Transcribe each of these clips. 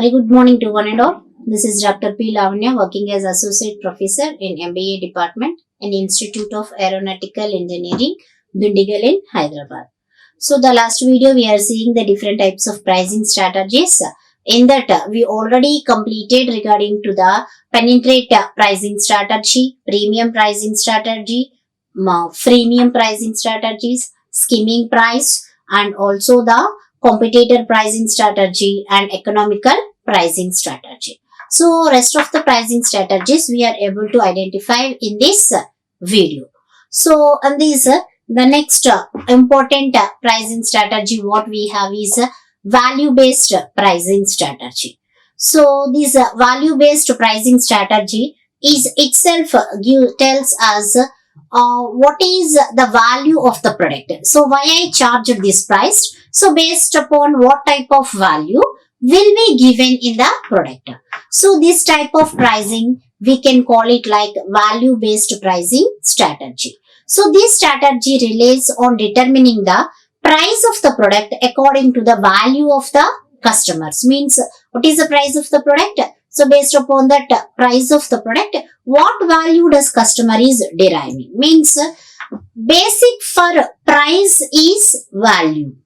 Very good morning to one and all. This is Dr. P. Lavanya working as Associate Professor in MBA Department in Institute of Aeronautical Engineering, Dundigal in Hyderabad. So the last video we are seeing the different types of pricing strategies. In that we already completed regarding to the penetrate pricing strategy, premium pricing strategy, freemium pricing strategies, skimming price, and also the competitor pricing strategy and economical pricing strategy. So rest of the pricing strategies we are able to identify in this video. So and this the next important pricing strategy what we have is value based pricing strategy. So this value based pricing strategy is itself tells us what is the value of the product. So why I charged this price? So based upon what type of value will be given in the product. So this type of pricing we can call it like value based pricing strategy. So this strategy relies on determining the price of the product according to the value of the customers. Means what is the price of the product? So based upon that price of the product, what value does customer is deriving? Means basic for price is value.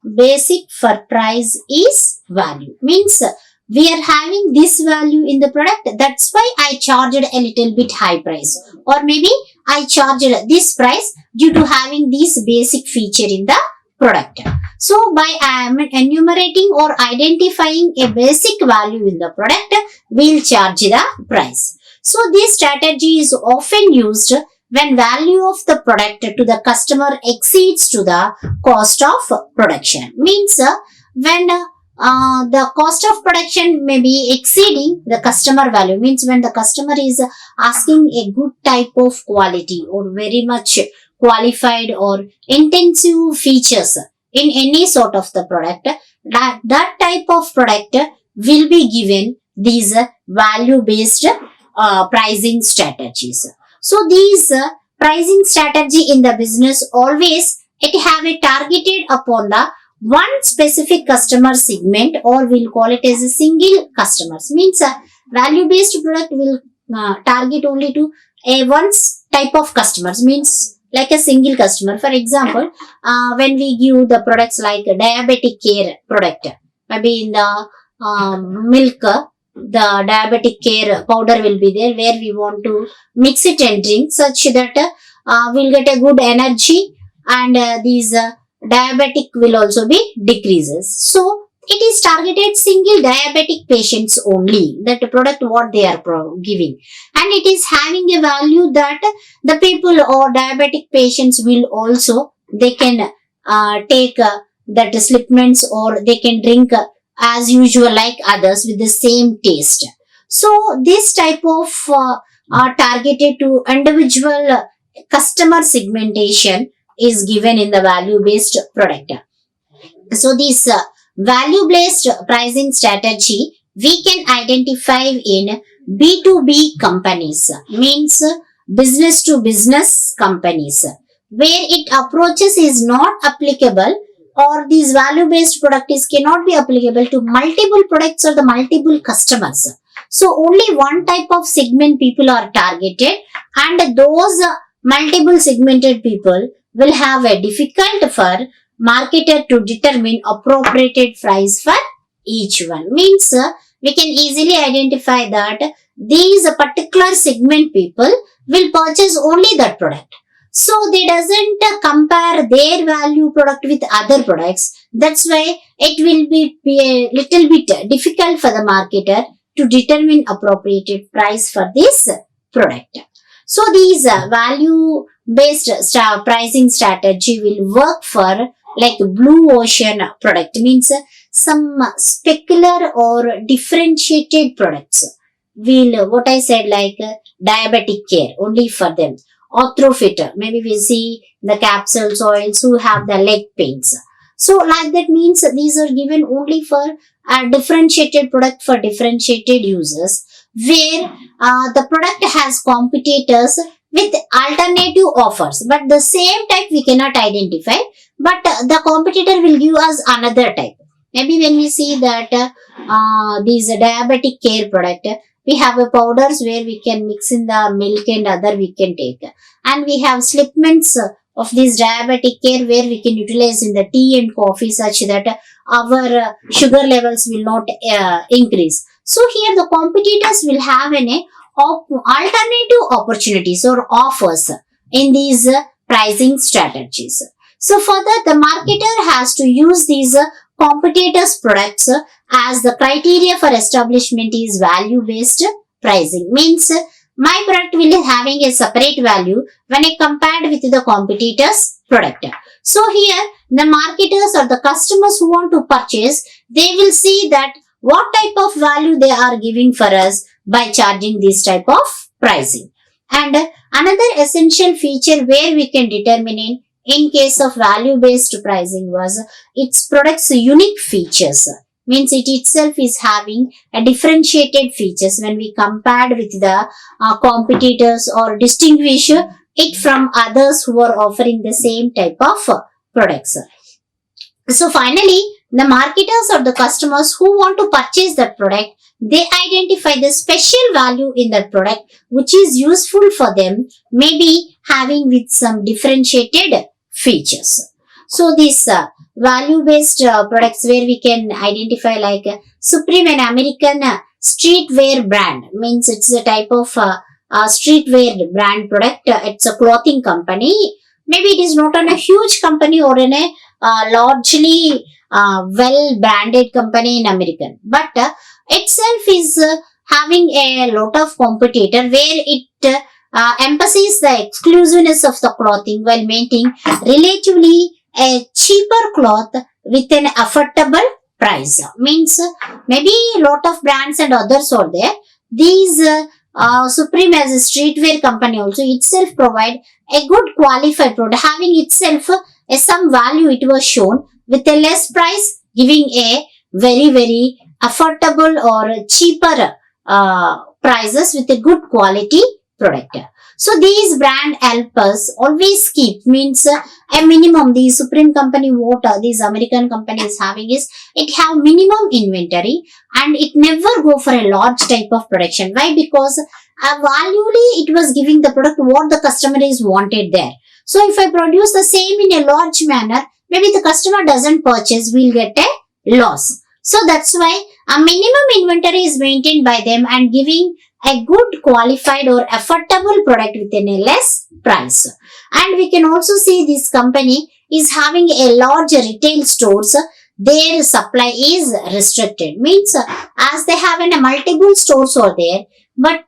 Basic for price is value. Means we are having this value in the product. That's why I charged a little bit high price. Or maybe I charged this price due to having this basic feature in the product. So by enumerating or identifying a basic value in the product, we'll charge the price. So this strategy is often used when value of the product to the customer exceeds to the cost of production. Means when the cost of production may be exceeding the customer value. Means when the customer is asking a good type of quality or very much qualified or intensive features in any sort of the product, that type of product will be given these value based pricing strategies. So these pricing strategy in the business always it have a targeted upon the one specific customer segment, or we'll call it as a single customers. Means value based product will target only to a one type of customers. Means like a single customer. For example, when we give the products like a diabetic care product, maybe in the milk, the diabetic care powder will be there where we want to mix it and drink such that we'll get a good energy and these diabetic will also be decreases. So it is targeted single diabetic patients only, that product what they are giving, and it is having a value that the people or diabetic patients will also they can take that supplements or they can drink as usual like others with the same taste. So this type of are targeted to individual customer segmentation is given in the value based product. So this value based pricing strategy we can identify in B2B companies, means business to business companies, where it approaches is not applicable, or these value based products cannot be applicable to multiple products or the multiple customers. So only one type of segment people are targeted, and those multiple segmented people will have a difficult for marketer to determine appropriate price for each one. Means we can easily identify that these particular segment people will purchase only that product. So they doesn't compare their value product with other products. That's why it will be a little bit difficult for the marketer to determine appropriate price for this product. So these value based pricing strategy will work for like blue ocean product. Means some specular or differentiated products will what I said like diabetic care only for them. Orthofit, maybe we see the capsules oils who have the leg pains. So like that means these are given only for a differentiated product for differentiated users, where the product has competitors with alternative offers, but the same type we cannot identify, but the competitor will give us another type. Maybe when we see that these diabetic care product, we have a powders where we can mix in the milk and other we can take. And we have slipments of this diabetic care where we can utilize in the tea and coffee such that our sugar levels will not increase. So here the competitors will have an alternative opportunities or offers in these pricing strategies. So further, the marketer has to use these competitors' products as the criteria for establishment is value-based pricing. Means my product will be having a separate value when I compared with the competitor's product. So here, the marketers or the customers who want to purchase, they will see that what type of value they are giving for us by charging this type of pricing. And another essential feature where we can determine in case of value-based pricing was its product's unique features. Means it itself is having a differentiated features when we compared with the competitors or distinguish it from others who are offering the same type of products. So finally, the marketers or the customers who want to purchase that product, they identify the special value in that product which is useful for them, maybe having with some differentiated features. So these value-based products where we can identify like Supreme, an American streetwear brand, means it's a type of streetwear brand product. It's a clothing company. Maybe it is not on a huge company or in a largely well-branded company in American, but itself is having a lot of competitor where it emphasizes the exclusiveness of the clothing while maintaining relatively a cheaper cloth with an affordable price. Means maybe a lot of brands and others are there. These Supreme as a streetwear company also itself provide a good qualified product having itself some value. It was shown with a less price, giving a very affordable or cheaper prices with a good quality product. So these brand help us always keep, means a minimum. The Supreme company what these American companies having is it have minimum inventory and it never go for a large type of production. Why? Because valuely it was giving the product what the customer is wanted there. So if I produce the same in a large manner, maybe the customer doesn't purchase, we'll get a loss. So that's why a minimum inventory is maintained by them and giving a good qualified or affordable product within a less price. And we can also see this company is having a large retail stores. Their supply is restricted. Means as they have a multiple stores are there, but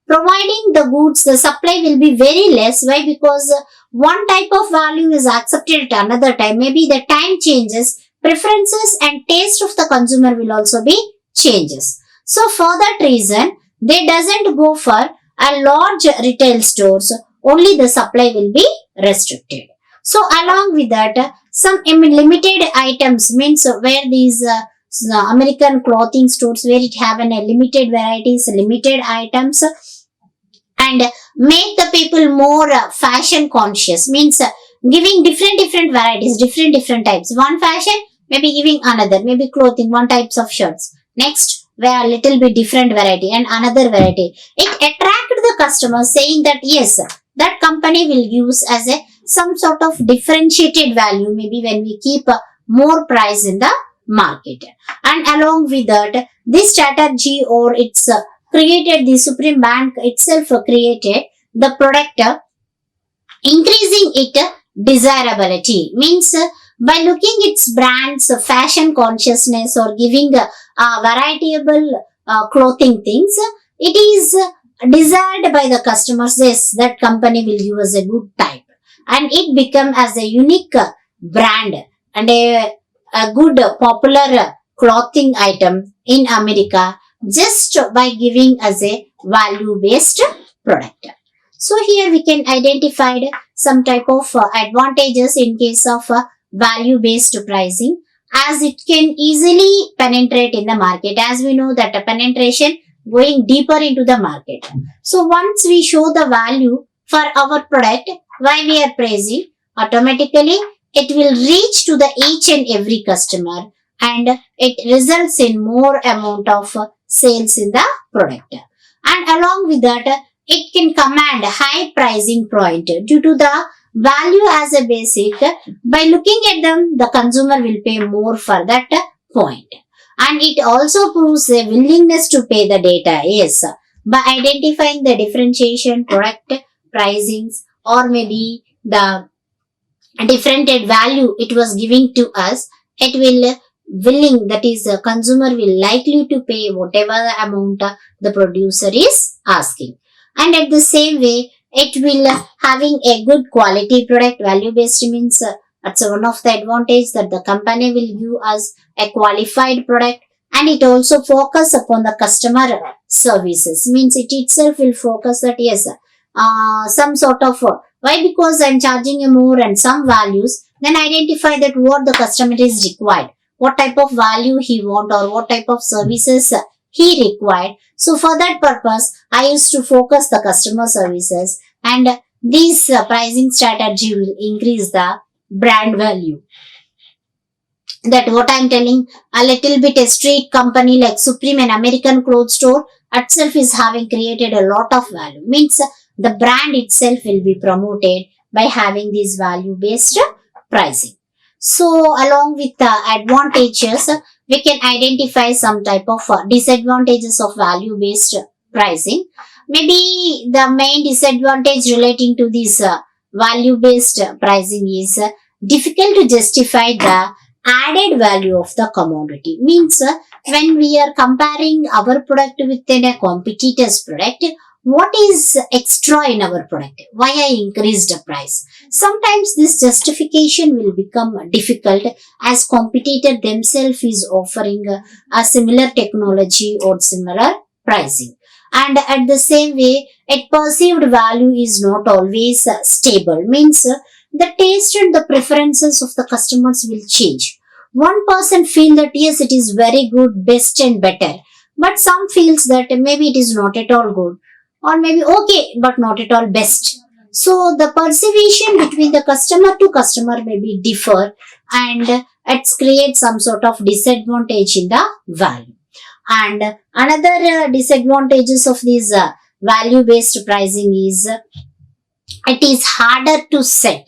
providing the goods, the supply will be very less. Why? Because one type of value is accepted at another time. Maybe the time changes, preferences and taste of the consumer will also be changes. So for that reason, they doesn't go for a large retail stores. Only the supply will be restricted. So along with that, some limited items, means where these American clothing stores where it have a limited varieties, limited items, and make the people more fashion conscious. Means giving different varieties, different types. One fashion, maybe giving another, maybe clothing, one types of shirts. Next, where a little bit different variety and another variety. It attracted the customers saying that yes, that company will use as a some sort of differentiated value, maybe when we keep more price in the market. And along with that, this strategy or it's created, the Supreme Bank itself created the product increasing its desirability. Means by looking its brand's fashion consciousness or giving varietable clothing things, it is desired by the customers. Yes, that company will give us a good type, and it become as a unique brand and a good popular clothing item in America just by giving us a value based product. So here we can identify some type of advantages in case of value based pricing, as it can easily penetrate in the market. As we know that penetration going deeper into the market. So once we show the value for our product, why we are pricing, automatically it will reach to the each and every customer and it results in more amount of sales in the product. And along with that, it can command high pricing point due to the value as a basic. By looking at them, the consumer will pay more for that point. And it also proves a willingness to pay the data, yes, by identifying the differentiation, product pricings, or maybe the different value it was giving to us, it will willing, that is the consumer will likely to pay whatever the amount the producer is asking. And at the same way, it will having a good quality product. Value based means it's one of the advantage that the company will give us a qualified product, and it also focus upon the customer services, means it itself will focus that yes, some sort of why, because I'm charging you more and some values, then identify that what the customer is required, what type of value he want or what type of services he required. So for that purpose, I used to focus the customer services, and this pricing strategy will increase the brand value. That what I'm telling, a little bit a street company like Supreme, an American clothes store itself is having created a lot of value. Means the brand itself will be promoted by having this value based pricing. So along with the advantages, we can identify some type of disadvantages of value based pricing. Maybe the main disadvantage relating to this value based pricing is difficult to justify the added value of the commodity. Means when we are comparing our product with a competitor's product, what is extra in our product? Why I increased the price? Sometimes this justification will become difficult as competitor themselves is offering a similar technology or similar pricing. And at the same way, a perceived value is not always stable. Means the taste and the preferences of the customers will change. One person feel that yes, it is very good, best and better. But some feels that maybe it is not at all good, or maybe okay, but not at all best. So the perception between the customer to customer may be differ, and it creates some sort of disadvantage in the value. And another disadvantages of this value based pricing is it is harder to set.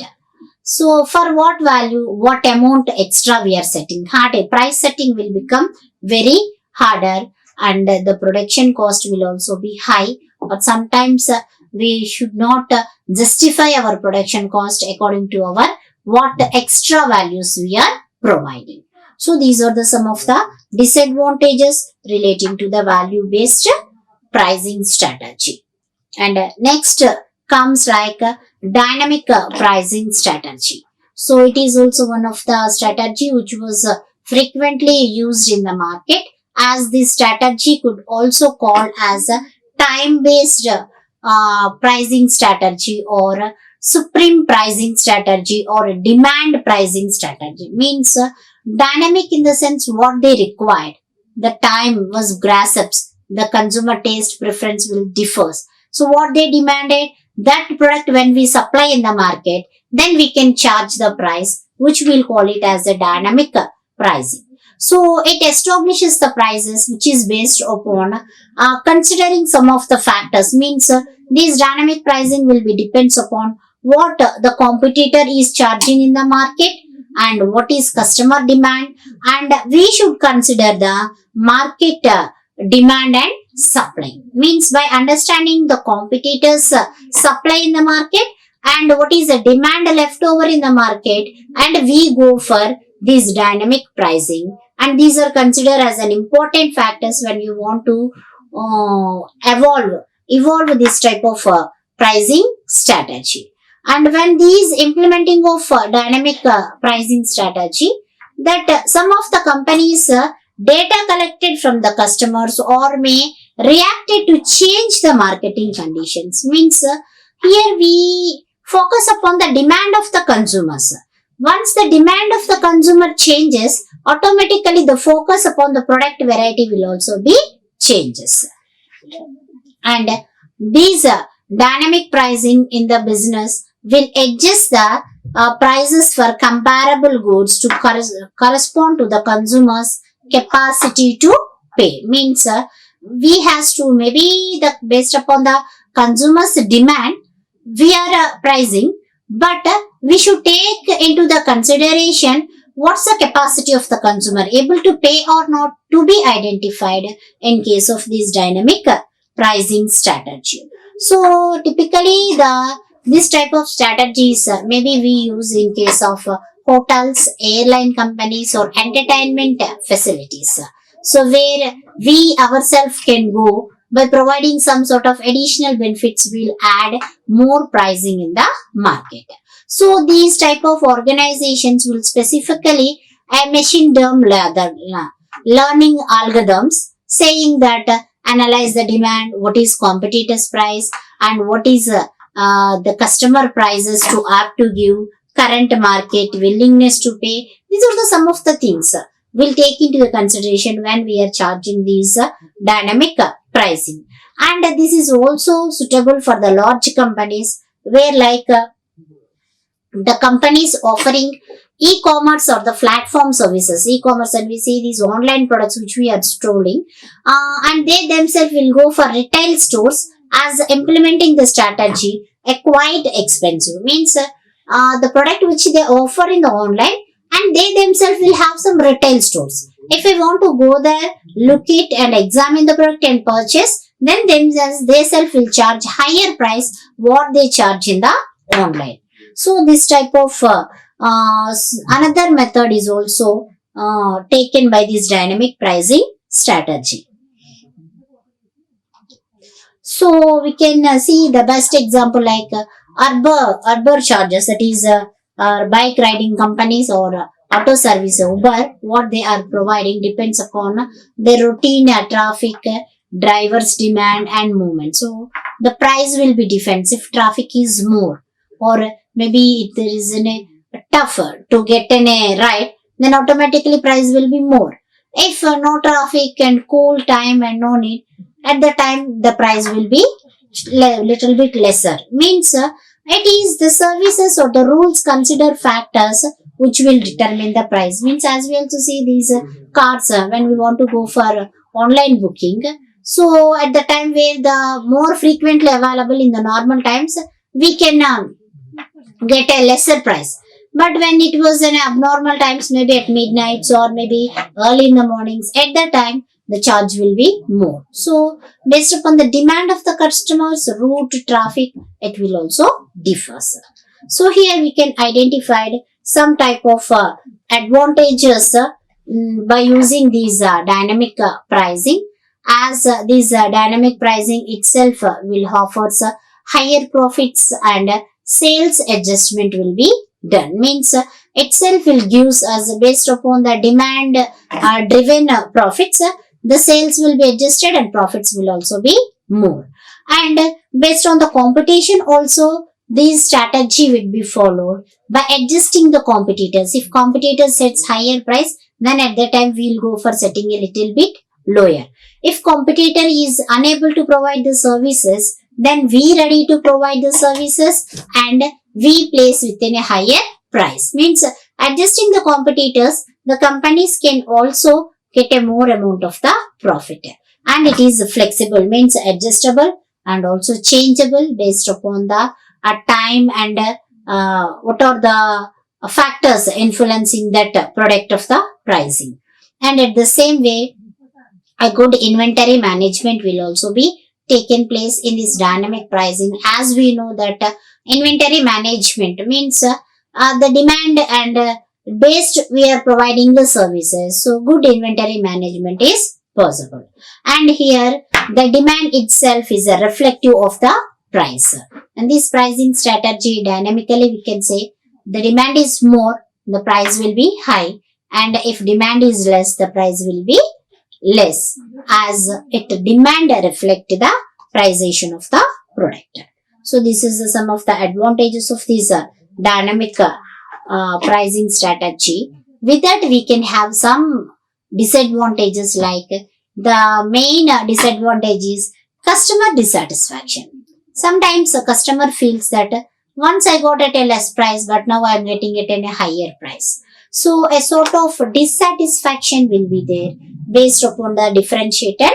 So for what value, what amount extra we are setting, harder price setting will become very harder, and the production cost will also be high. But sometimes we should not justify our production cost according to our what extra values we are providing. So these are the some of the disadvantages relating to the value based pricing strategy. And next comes like dynamic pricing strategy. So it is also one of the strategy which was frequently used in the market, as this strategy could also call as a time-based pricing strategy or supreme pricing strategy or demand pricing strategy. Means dynamic in the sense what they required. The time was grasps. The consumer taste preference will differs. So what they demanded, that product when we supply in the market, then we can charge the price, which we'll call it as a dynamic pricing. So it establishes the prices which is based upon considering some of the factors. Means this dynamic pricing will be depends upon what the competitor is charging in the market and what is customer demand, and we should consider the market demand and supply. Means by understanding the competitors supply in the market and what is the demand left over in the market, and we go for this dynamic pricing, and these are considered as an important factors when you want to evolve this type of pricing strategy. And when these implementing of dynamic pricing strategy, that some of the companies data collected from the customers or may reacted to change the marketing conditions. Means here we focus upon the demand of the consumers. Once the demand of the consumer changes, automatically the focus upon the product variety will also be changes. And these dynamic pricing in the business will adjust the prices for comparable goods to correspond to the consumer's capacity to pay. Means we has to maybe the based upon the consumer's demand we are pricing, but we should take into the consideration what's the capacity of the consumer able to pay or not to be identified in case of this dynamic pricing strategy. So typically this type of strategies maybe we use in case of hotels, airline companies or entertainment facilities. So where we ourselves can go by providing some sort of additional benefits will add more pricing in the market. So these type of organizations will specifically a machine learning algorithms saying that analyze the demand, what is competitors price and what is the customer prices to up to give, current market willingness to pay. These are some of the things we'll take into the consideration when we are charging these dynamic pricing. And this is also suitable for the large companies where like the companies offering e-commerce or the platform services, e-commerce, and we see these online products which we are strolling, and they themselves will go for retail stores as implementing the strategy a quite expensive. Means the product which they offer in the online and they themselves will have some retail stores. If we want to go there, look it and examine the product and purchase, then themselves they self will charge higher price what they charge in the online. So this type of another method is also taken by this dynamic pricing strategy. So we can see the best example like Uber charges, that is bike riding companies or auto service Uber. What they are providing depends upon the routine traffic, drivers demand and movement. So the price will be different if traffic is more, or maybe if there is a tougher to get in a ride, then automatically price will be more. If no traffic and cool time and no need, at the time the price will be little bit lesser. Means it is the services or the rules consider factors which will determine the price. Means as we also see these cars when we want to go for online booking. So at the time where the more frequently available in the normal times, we can get a lesser price. But when it was in abnormal times, maybe at midnights or maybe early in the mornings, at that time the charge will be more. So based upon the demand of the customers, route, traffic, it will also differ. So here we can identify some type of advantages by using these dynamic pricing, as this dynamic pricing itself will offer higher profits and sales adjustment will be done. Means itself will gives us based upon the demand driven profits, the sales will be adjusted and profits will also be more. And based on the competition also, this strategy will be followed by adjusting the competitors. If competitors sets higher price, then at that time we will go for setting a little bit lower. If competitor is unable to provide the services, then we ready to provide the services and we place within a higher price. Means adjusting the competitors, the companies can also get a more amount of the profit. And it is flexible, means adjustable and also changeable based upon the time and what are the factors influencing that product of the pricing. And at the same way, a good inventory management will also be taken place in this dynamic pricing, as we know that inventory management means the demand and based we are providing the services, so good inventory management is possible. And here the demand itself is a reflective of the price, and this pricing strategy dynamically we can say the demand is more, the price will be high, and if demand is less, the price will be less, as it demand reflect the pricing of the product. So this is some of the advantages of this dynamic pricing strategy. With that we can have some disadvantages, like the main disadvantage is customer dissatisfaction. Sometimes a customer feels that Once I got at a less price, but now I am getting it at a higher price. So a sort of dissatisfaction will be there based upon the differentiated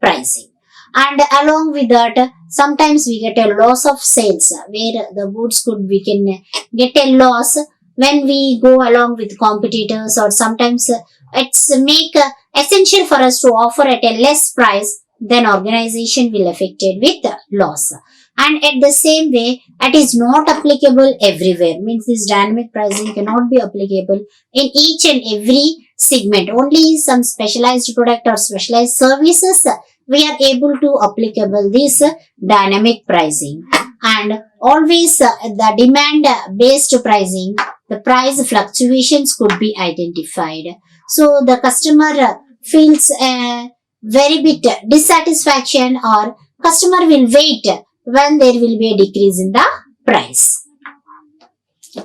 pricing. And along with that, sometimes we get a loss of sales where the goods could we can get a loss when we go along with competitors, or sometimes it's make essential for us to offer at a less price, then organization will affected with loss. And at the same way, it is not applicable everywhere, means this dynamic pricing cannot be applicable in each and every segment. Only some specialized product or specialized services we are able to applicable this dynamic pricing. And always the demand based pricing, the price fluctuations could be identified. So the customer feels a very bit dissatisfaction, or customer will wait when there will be a decrease in the price.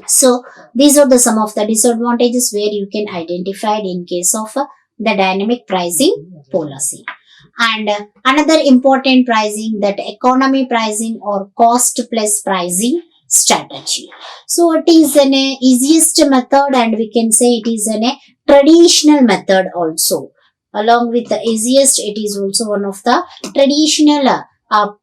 So these are the some of the disadvantages where you can identify it in case of the dynamic pricing policy. And another important pricing, that economy pricing or cost plus pricing strategy. So it is an easiest method, and we can say it is an traditional method also. Along with the easiest, it is also one of the traditional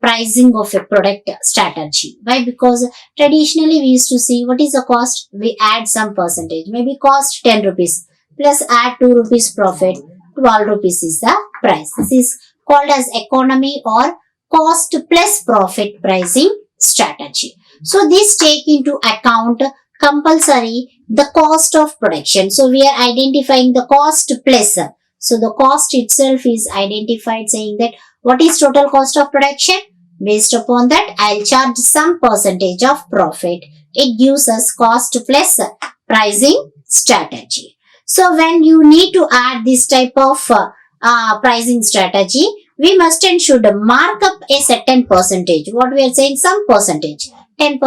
pricing of a product strategy. Why? Because traditionally we used to see what is the cost, we add some percentage, maybe cost 10 rupees plus add 2 rupees profit, 12 rupees is the price. This is called as economy or cost plus profit pricing strategy. So this take into account compulsory the cost of production. So we are identifying the cost plus. So the cost itself is identified, saying that what is total cost of production? Based upon that, I'll charge some percentage of profit. It gives us cost plus pricing strategy. So when you need to add this type of pricing strategy, we must and should mark up a certain percentage. What we are saying, some percentage, 10%,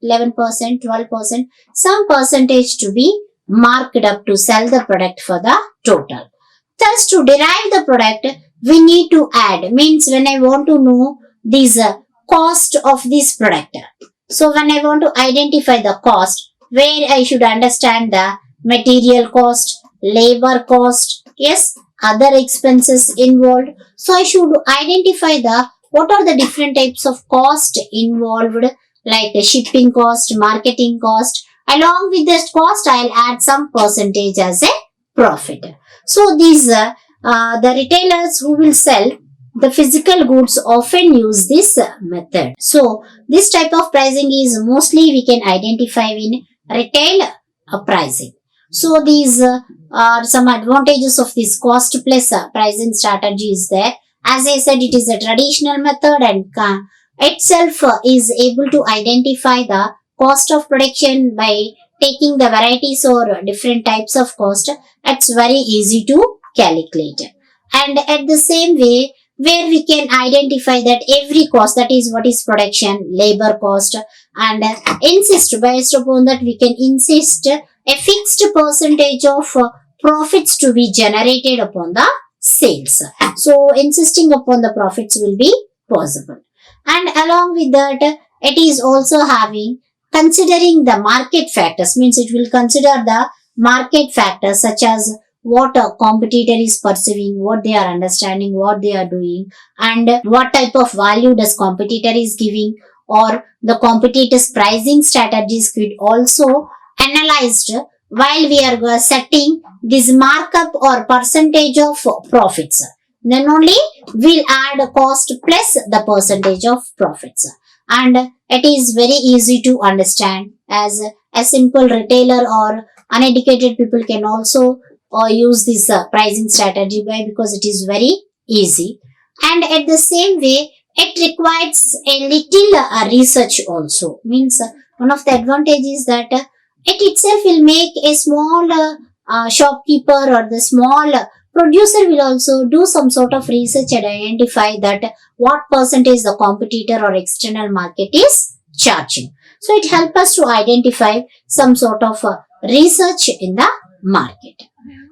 11%, 12%, some percentage to be marked up to sell the product for the total. Thus, to derive the product, we need to add, means when I want to know this cost of this product. So when I want to identify the cost, where I should understand the material cost, labor cost, yes, other expenses involved. So I should identify the what are the different types of cost involved, like the shipping cost, marketing cost. Along with this cost, I'll add some percentage as a profit. So these the retailers who will sell the physical goods often use this method. So this type of pricing is mostly we can identify in retail pricing. So these are some advantages of this cost plus pricing strategy is there. As I said, it is a traditional method, and itself is able to identify the cost of production by taking the varieties or different types of cost. It's very easy to calculate. And at the same way, where we can identify that every cost, that is what is production, labor cost, and insist based upon that we can insist a fixed percentage of profits to be generated upon the sales. So insisting upon the profits will be possible. And along with that, it is also having considering the market factors, means it will consider the market factors such as what a competitor is perceiving, what they are understanding, what they are doing, and what type of value does competitor is giving, or the competitor's pricing strategies could also analyzed while we are setting this markup or percentage of profits. Then only we'll add cost plus the percentage of profits. And it is very easy to understand, as a simple retailer or uneducated people can also use this pricing strategy because it is very easy. And at the same way, it requires a little research also. Means one of the advantages that it itself will make a small shopkeeper or the small producer will also do some sort of research and identify that what percentage the competitor or external market is charging. So it helps us to identify some sort of research in the market.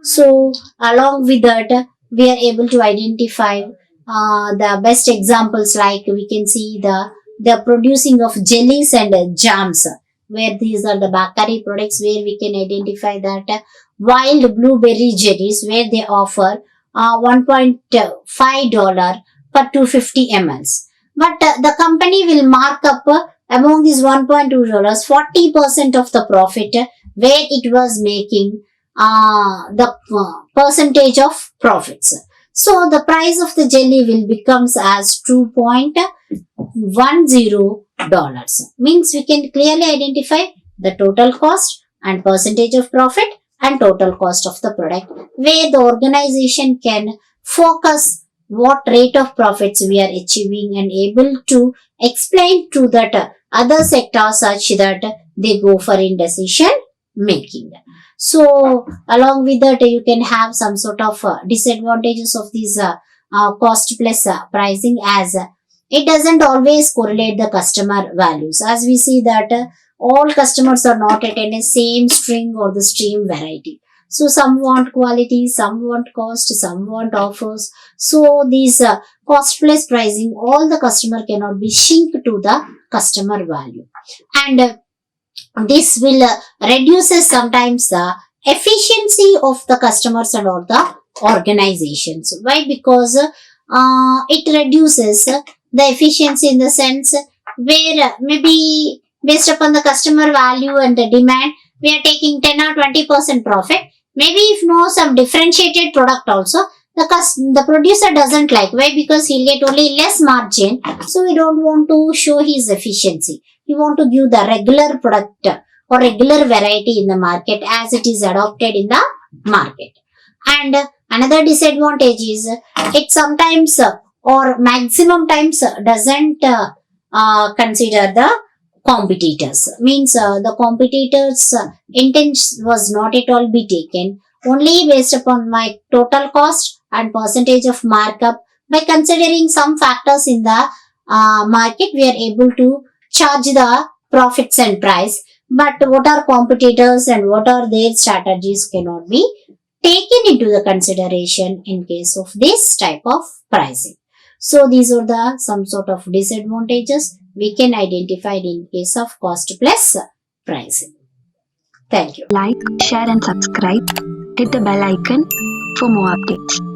So along with that, we are able to identify the best examples, like we can see the the producing of jellies and jams, where these are the bakery products, where we can identify that wild blueberry jellies, where they offer $1.5 per 250 mls. But the company will mark up among these $1.2, 40% of the profit, where it was making the percentage of profits. So the price of the jelly will becomes as $2.10. Means we can clearly identify the total cost and percentage of profit and total cost of the product, where the organization can focus what rate of profits we are achieving and able to explain to that other sector such that they go for in decision making. So along with that, you can have some sort of disadvantages of these cost plus pricing, as it doesn't always correlate the customer values, as we see that all customers are not at any same string or the stream variety. So some want quality, some want cost, some want offers. So these cost plus pricing, all the customer cannot be synced to the customer value, and this will reduces sometimes the efficiency of the customers and all the organizations. Why? Because it reduces the efficiency in the sense where maybe based upon the customer value and the demand, we are taking 10 or 20% profit. Maybe if no some differentiated product also, the producer doesn't like. Why? Because he'll get only less margin. So we don't want to show his efficiency. We want to give the regular product or regular variety in the market as it is adopted in the market. And another disadvantage is it sometimes or maximum times doesn't consider the competitors. Means the competitors intent was not at all be taken, only based upon my total cost and percentage of markup. By considering some factors in the market, we are able to charge the profits and price. But what are competitors and what are their strategies cannot be taken into the consideration in case of this type of pricing. So these are the some sort of disadvantages we can identify in case of cost plus pricing. Thank you. Like, share and subscribe. Hit the bell icon for more updates.